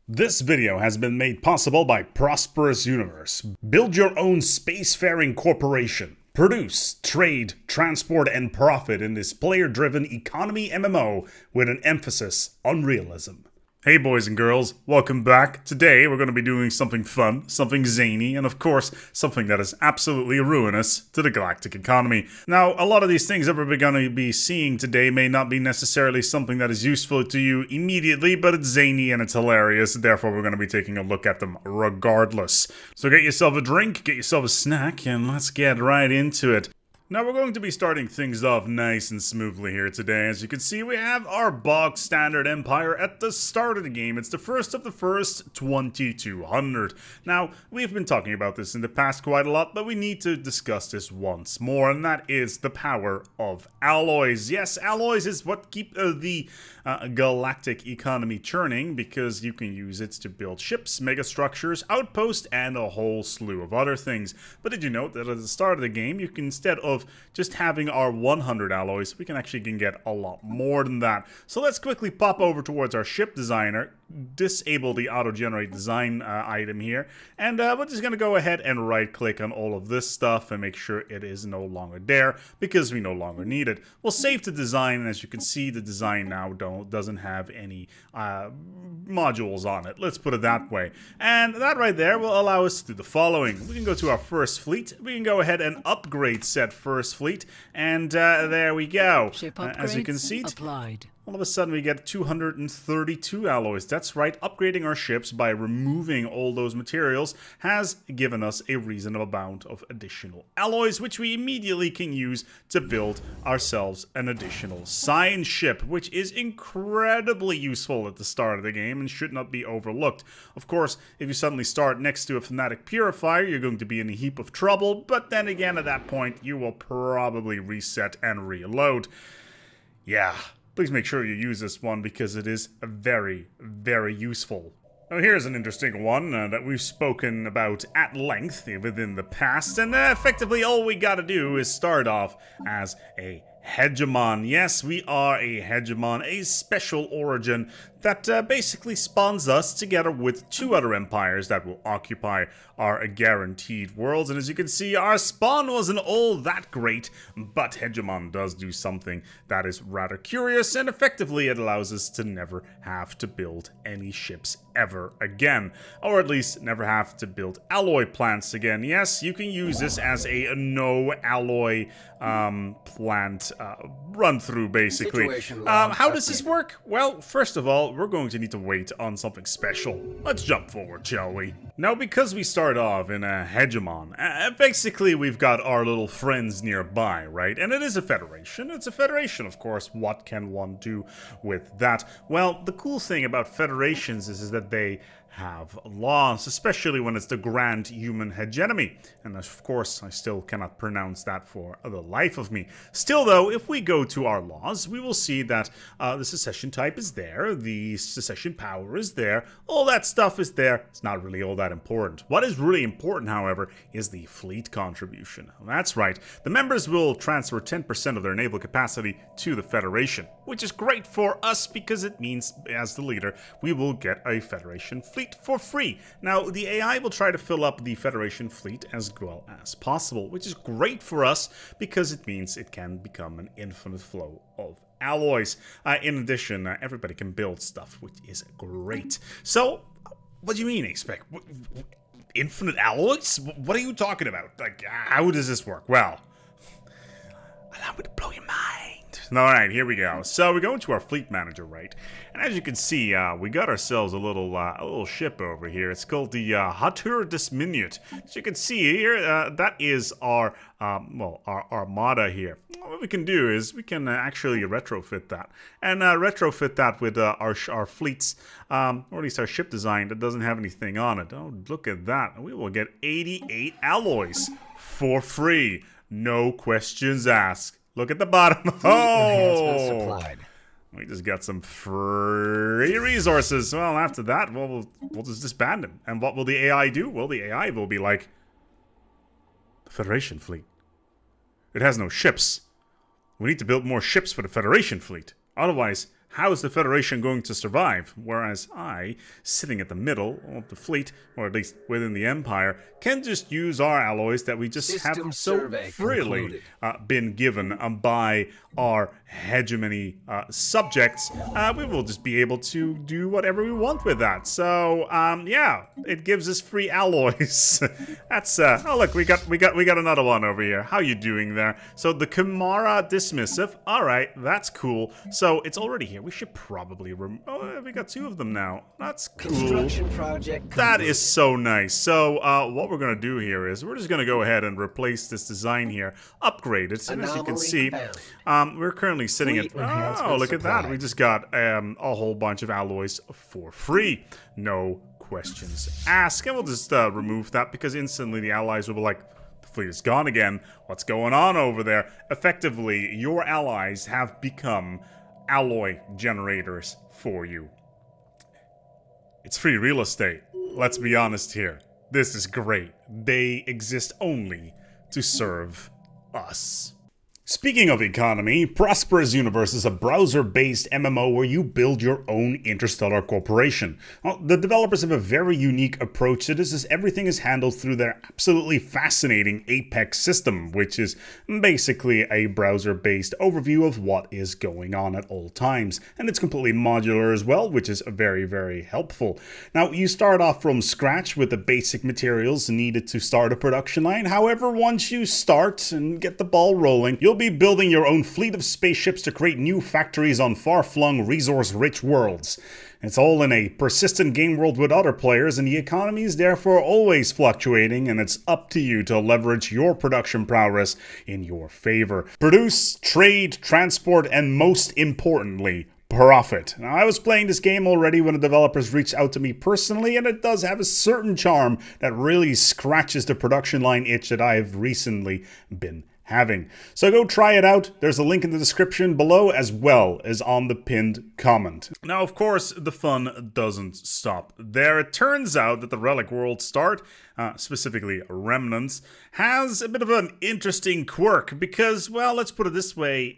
This video has been made possible by Prosperous Universe. Build your own spacefaring corporation. Produce, trade, transport, and profit in this player-driven economy MMO with an emphasis on realism. Hey boys and girls, welcome back. Today we're going to be doing something fun, something zany, and of course, something that is absolutely ruinous to the galactic economy. Now, a lot of these things that we're going to be seeing today may not be necessarily something that is useful to you immediately, but it's zany and it's hilarious, therefore we're going to be taking a look at them regardless. So get yourself a drink, get yourself a snack, and let's get right into it. Now we're going to be starting things off nice and smoothly here today. As you can see, we have our bog standard empire at the start of the game. It's the first of the first 2200. Now, we've been talking about this in the past quite a lot, but we need to discuss this once more, and that is the power of alloys. Yes, alloys is what keep the galactic economy churning, because you can use it to build ships, megastructures, outposts, and a whole slew of other things. But did you note that at the start of the game, you can, instead of just having our 100 alloys, we can actually get a lot more than that. So let's quickly pop over towards our ship designer, disable the auto-generate design item here, and we're just going to go ahead and right-click on all of this stuff and make sure it is no longer there, because we no longer need it. We'll save the design, and as you can see, the design now doesn't have any modules on it. Let's put it that way. And that right there will allow us to do the following. We can go to our first fleet. We can go ahead and upgrade said first fleet, and there we go. Ship upgrades as you can see, applied. All of a sudden we get 232 alloys. That's right, upgrading our ships by removing all those materials has given us a reasonable amount of additional alloys, which we immediately can use to build ourselves an additional science ship, which is incredibly useful at the start of the game and should not be overlooked. Of course, if you suddenly start next to a fanatic purifier, you're going to be in a heap of trouble, but then again, at that point, you will probably reset and reload. Yeah. Please make sure you use this one, because it is very, very useful. Now here's an interesting one that we've spoken about at length within the past, and effectively all we gotta do is start off as a Hegemon. Yes, we are a Hegemon, a special origin that basically spawns us together with two other empires that will occupy our guaranteed worlds. And as you can see, our spawn wasn't all that great, but Hegemon does do something that is rather curious, and effectively it allows us to never have to build any ships ever again. Or at least never have to build alloy plants again. Yes, you can use this as a no alloy plant run through, basically. How does this work? Well, first of all, we're going to need to wait on something special. Let's jump forward, shall we? Now, because we start off in a Hegemon, basically we've got our little friends nearby, right? And it is a federation. It's a federation, of course. What can one do with that? Well, the cool thing about federations is that they have laws, especially when it's the grand human hegemony. And of course, I still cannot pronounce that for the life of me. Still though, if we go to our laws, we will see that the secession type is there, the secession power is there, all that stuff is there. It's not really all that important. What is really important, however, is the fleet contribution. That's right, the members will transfer 10% of their naval capacity to the Federation, which is great for us because it means, as the leader, we will get a Federation fleet for free. Now, the AI will try to fill up the Federation fleet as well as possible, which is great for us because it means it can become an infinite flow of alloys. In addition, everybody can build stuff, which is great. So, what do you mean, ASpec? Infinite alloys? What are you talking about? Like, how does this work? Well, allow me to blow your mind. Alright, here we go. So we go into our fleet manager, right? And as you can see, we got ourselves a little ship over here. It's called the Hatur Disminute. As you can see here, that is our armada here. What we can do is we can actually retrofit that. And retrofit that with our fleets, or at least our ship design that doesn't have anything on it. Oh, look at that. We will get 88 alloys for free. No questions asked. Look at the bottom. Oh! We just got some free resources. Well, after that, we'll just disband them. And what will the AI do? Well, the AI will be like, the Federation fleet. It has no ships. We need to build more ships for the Federation fleet. Otherwise, How is the Federation going to survive? Whereas I, sitting at the middle of the fleet, or at least within the Empire, can just use our alloys that we just have so freely been given by our hegemony subjects. We will just be able to do whatever we want with that. So, yeah, it gives us free alloys. That's, oh look, we got another one over here. How you doing there? So the Kamara Dismissive, alright, that's cool. So it's already here. We should probably oh, we got 2 of them now. That's cool. Construction project complete. That is so nice. So what we're gonna do here is we're just gonna go ahead and replace this design here, upgrade it, and as you can see, we're currently sitting at, oh, look at that. We just got a whole bunch of alloys for free. No questions asked. And we'll just remove that because instantly the allies will be like, the fleet is gone again. What's going on over there? Effectively, your allies have become alloy generators for you. It's free real estate. Let's be honest here. This is great. They exist only to serve us. Speaking of economy, Prosperous Universe is a browser-based MMO where you build your own interstellar corporation. Well, the developers have a very unique approach to this, as everything is handled through their absolutely fascinating Apex system, which is basically a browser-based overview of what is going on at all times. And it's completely modular as well, which is very, very helpful. Now, you start off from scratch with the basic materials needed to start a production line. However, once you start and get the ball rolling, you'll be building your own fleet of spaceships to create new factories on far-flung, resource-rich worlds. It's all in a persistent game world with other players, and the economy is therefore always fluctuating, and it's up to you to leverage your production prowess in your favor. Produce, trade, transport, and most importantly, profit. Now, I was playing this game already when the developers reached out to me personally, and it does have a certain charm that really scratches the production line itch that I've recently been having. So go try it out. There's a link in the description below as well as on the pinned comment. Now, of course, the fun doesn't stop there. It turns out that the Relic World start, specifically Remnants, has a bit of an interesting quirk because, well, let's put it this way.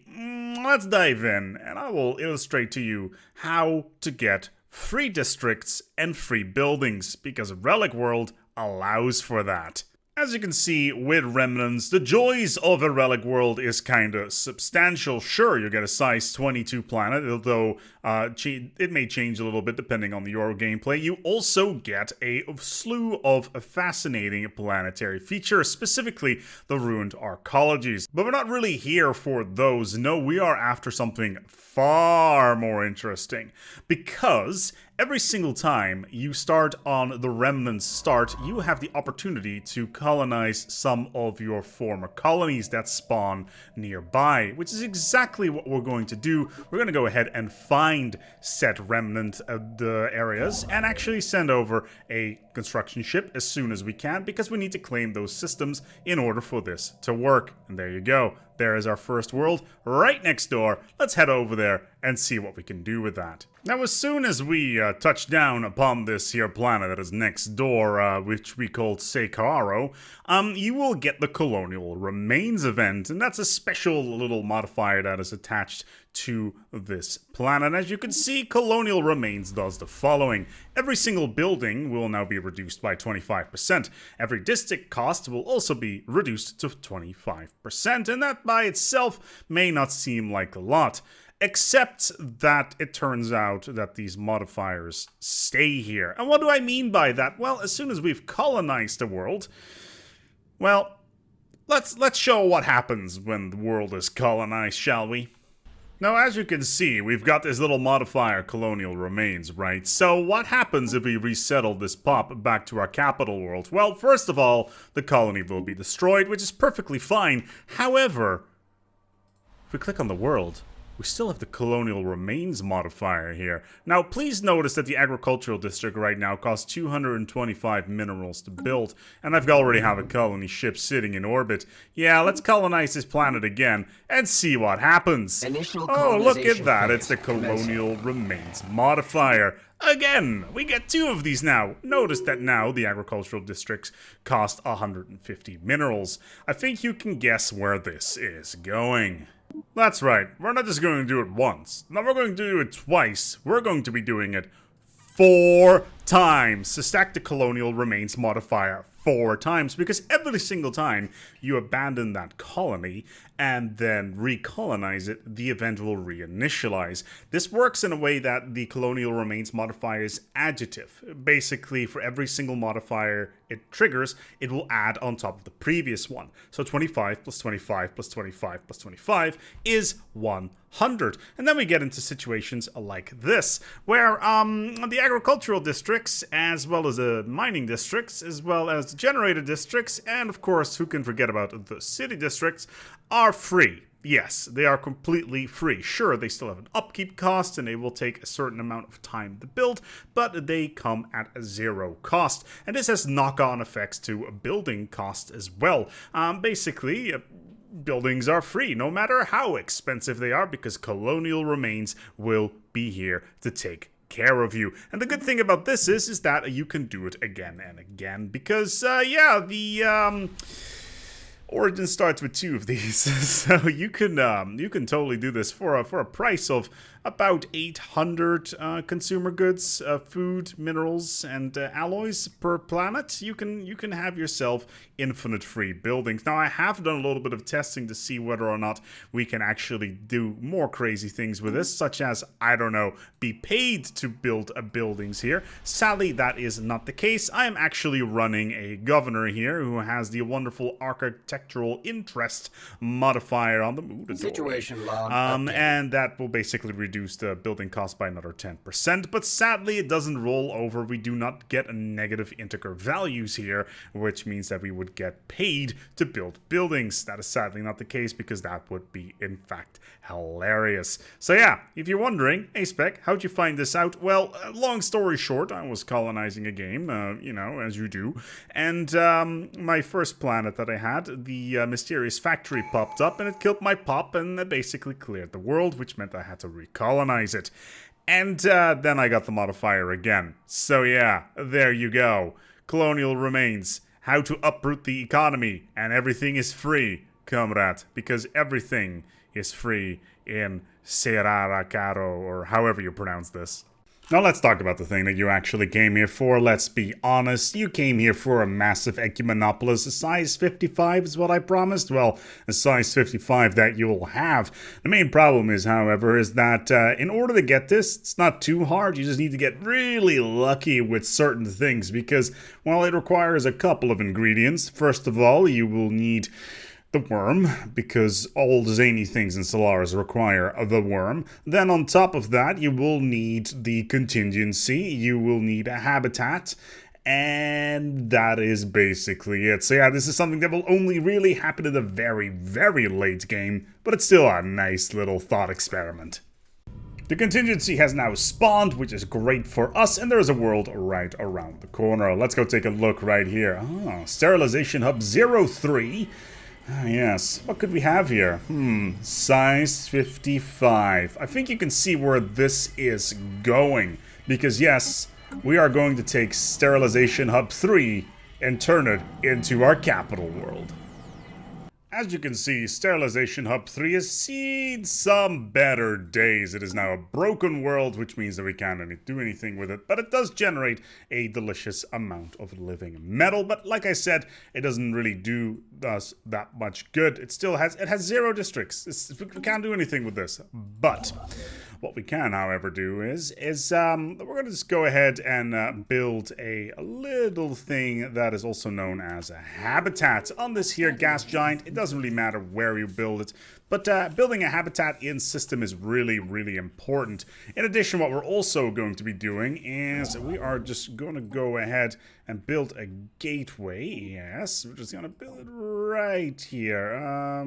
Let's dive in and I will illustrate to you how to get free districts and free buildings because Relic World allows for that. As you can see with Remnants, the joys of a Relic World is kinda substantial. Sure, you get a size 22 planet, although it may change a little bit depending on your gameplay. You also get a slew of fascinating planetary features, specifically the ruined arcologies. But we're not really here for those. No, we are after something far more interesting, because every single time you start on the Remnants start, you have the opportunity to colonize some of your former colonies that spawn nearby, which is exactly what we're going to do. We're going to go ahead and find said remnant areas and actually send over a construction ship as soon as we can, because we need to claim those systems in order for this to work. And there you go. There is our first world right next door. Let's head over there and see what we can do with that. Now, as soon as we touch down upon this here planet that is next door, which we call Sekaro, you will get the Colonial Remains event, and that's a special little modifier that is attached to this planet. As you can see, Colonial Remains does the following. Every single building will now be reduced by 25%. Every district cost will also be reduced to 25%, and that by itself may not seem like a lot. Except that it turns out that these modifiers stay here. And what do I mean by that? Well, as soon as we've colonized the world, well, let's show what happens when the world is colonized, shall we? Now, as you can see, we've got this little modifier, Colonial Remains, right? So what happens if we resettle this pop back to our capital world? Well, first of all, the colony will be destroyed, which is perfectly fine. However, if we click on the world, we still have the Colonial Remains modifier here. Now, please notice that the agricultural district right now costs 225 minerals to build, and I've already have a colony ship sitting in orbit. Yeah, let's colonize this planet again and see what happens. Oh, look at that, it's the Colonial Remains modifier. Again, we get 2 of these now. Notice that now the agricultural districts cost 150 minerals. I think you can guess where this is going. That's right, we're not just going to do it once. No, we're going to do it twice. We're going to be doing it 4 times. So stack the colonial remains modifier 4 times, because every single time you abandon that colony and then recolonize it, the event will reinitialize. This works in a way that the colonial remains modifier is additive. Basically, for every single modifier it triggers, it will add on top of the previous one. So 25 plus 25 plus 25 plus 25 is 100. And then we get into situations like this, where the agricultural districts, as well as the mining districts, as well as the generator districts, and of course, who can forget about the city districts, are free. Yes, they are completely free. Sure, they still have an upkeep cost and they will take a certain amount of time to build, but they come at a 0 cost. And this has knock-on effects to building cost as well. Basically, buildings are free, no matter how expensive they are, because colonial remains will be here to take care of you. And the good thing about this is that you can do it again and again, because, yeah, the, Origin starts with 2 of these, so you can totally do this for a price of about 800 consumer goods, food, minerals, and alloys per planet. You can have yourself infinite free buildings. Now, I have done a little bit of testing to see whether or not we can actually do more crazy things with this, such as, I don't know, be paid to build buildings here. Sadly, that is not the case. I am actually running a governor here who has the wonderful architectural interest modifier on the mood. Situation log. And that will basically reduce the building cost by another 10%, but sadly it doesn't roll over. We do not get a negative integer values here, which means that we would get paid to build buildings. That is sadly not the case, because that would be in fact hilarious. So yeah, if you're wondering, ASpec, how'd you find this out? Well, long story short, I was colonizing a game, you know, as you do, and my first planet that I had, the mysterious factory popped up, and it killed my pop, and it basically cleared the world, which meant I had to recolonize it. And then I got the modifier again. So yeah, there you go. Colonial remains. How to uproot the economy, and everything is free, comrade, because everything is free in Serara Caro, or however you pronounce this. Now let's talk about the thing that you actually came here for. Let's be honest, you came here for a massive Ecumenopolis. A size 55 is what I promised. Well, a size 55 that you'll have. The main problem is, however, is that in order to get this, it's not too hard. You just need to get really lucky with certain things, because, well, it requires a couple of ingredients. First of all, you will need the worm, because all the zany things in Stellaris require the worm. Then on top of that, you will need the contingency, you will need a habitat, and that is basically it. So yeah, this is something that will only really happen in the very, very late game, but it's still a nice little thought experiment. The contingency has now spawned, which is great for us, and there is a world right around the corner. Let's go take a look right here. Sterilization Hub 03. Yes, what could we have here? Size 55. I think you can see where this is going, because yes, we are going to take Sterilization Hub 3 and turn it into our capital world. As you can see, Sterilization Hub 3 has seen some better days. It is now a broken world, which means that we can't do anything with it, but it does generate a delicious amount of living metal. But like I said, it doesn't really do us that much good. It has 0 districts. We can't do anything with this. But what we can, however, do is we're going to just go ahead and build a little thing that is also known as a habitat on this here gas giant. It doesn't really matter where you build it, but building a habitat in system is really, really important. In addition, what we're also going to be doing is we are just going to go ahead and build a gateway. Yes, we're just going to build it right here.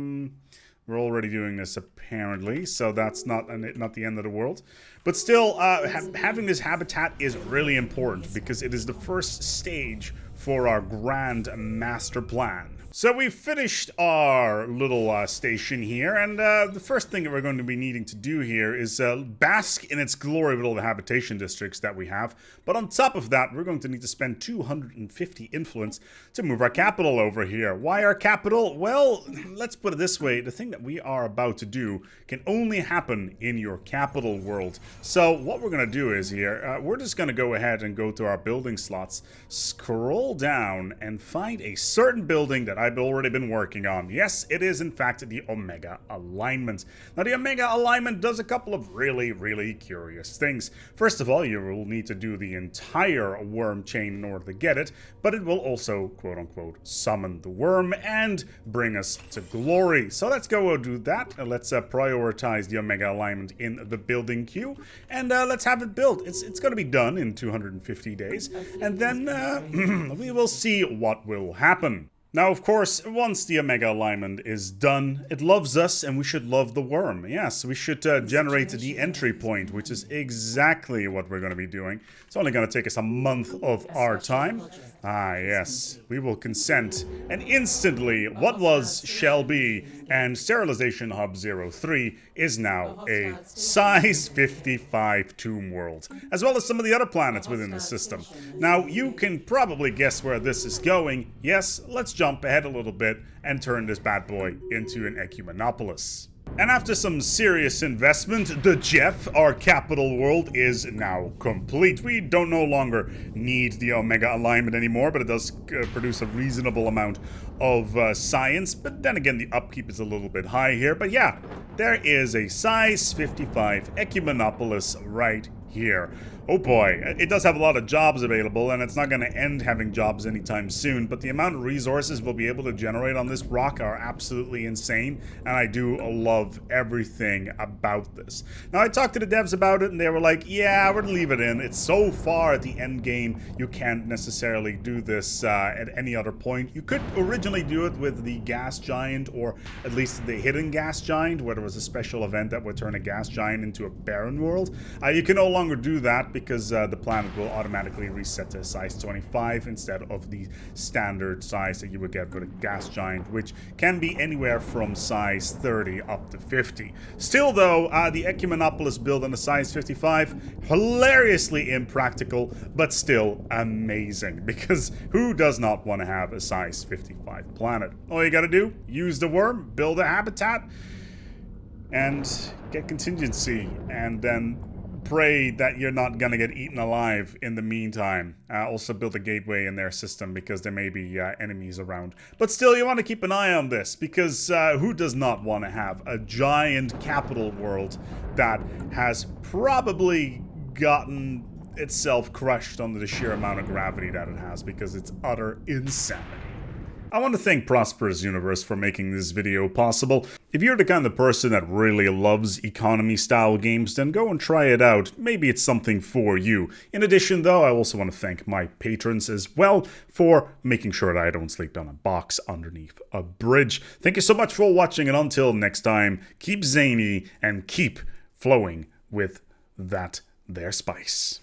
We're already doing this, apparently, so that's not the end of the world. But still, having this habitat is really important, because it is the first stage for our grand master plan. So we've finished our little station here, and the first thing that we're going to be needing to do here is bask in its glory with all the habitation districts that we have. But on top of that, we're going to need to spend 250 influence to move our capital over here. Why our capital? Well, let's put it this way. The thing that that we are about to do can only happen in your capital world. So what we're going to do is here, we're just going to go ahead and go to our building slots, scroll down, and find a certain building that I've already been working on. Yes, it is in fact the Omega Alignment. Now the Omega Alignment does a couple of really curious things. First of all, you will need to do the entire worm chain in order to get it, but it will also, quote-unquote, summon the worm and bring us to glory. So let's go do that. Let's prioritize the Omega Alignment in the building queue, and let's have it built. It's going to be done in 250 days, and then we will see what will happen. Now, of course, once the Omega Alignment is done, it loves us and we should love the worm. Yes, we should generate the entry point, which is exactly what we're going to be doing. It's only going to take us a month of our time. Ah, yes, we will consent. And instantly, what was shall be, and Sterilization Hub 03 is now a size 55 tomb world, as well as some of the other planets within the system. Now, you can probably guess where this is going. Yes, let's jump ahead a little bit and turn this bad boy into an Ecumenopolis. And after some serious investment, the Jeff, our capital world, is now complete. We don't no longer need the Omega Alignment anymore, but it does produce a reasonable amount of science. But then again, the upkeep is a little bit high here. But yeah, there is a size 55 Ecumenopolis right here. Oh boy, it does have a lot of jobs available, and it's not going to end having jobs anytime soon, but the amount of resources we'll be able to generate on this rock are absolutely insane, and I do love everything about this. Now, I talked to the devs about it, and they were like, yeah, we're gonna leave it in. It's so far at the end game, you can't necessarily do this at any other point. You could originally do it with the gas giant, or at least the hidden gas giant, where there was a special event that would turn a gas giant into a barren world. You can no longer do that because the planet will automatically reset to size 25 instead of the standard size that you would get for the gas giant, which can be anywhere from size 30 up to 50. Still though, the Ecumenopolis build on the size 55, hilariously impractical, but still amazing, because who does not want to have a size 55 planet? All you gotta do, use the worm, build a habitat, and get contingency, and then pray that you're not gonna get eaten alive in the meantime. Also build a gateway in their system because there may be enemies around. But still, you want to keep an eye on this because who does not want to have a giant capital world that has probably gotten itself crushed under the sheer amount of gravity that it has because it's utter insanity. I want to thank Prosperous Universe for making this video possible. If you're the kind of person that really loves economy-style games, then go and try it out. Maybe it's something for you. In addition, though, I also want to thank my patrons as well for making sure that I don't sleep on a box underneath a bridge. Thank you so much for watching, and until next time, keep zany and keep flowing with that there spice.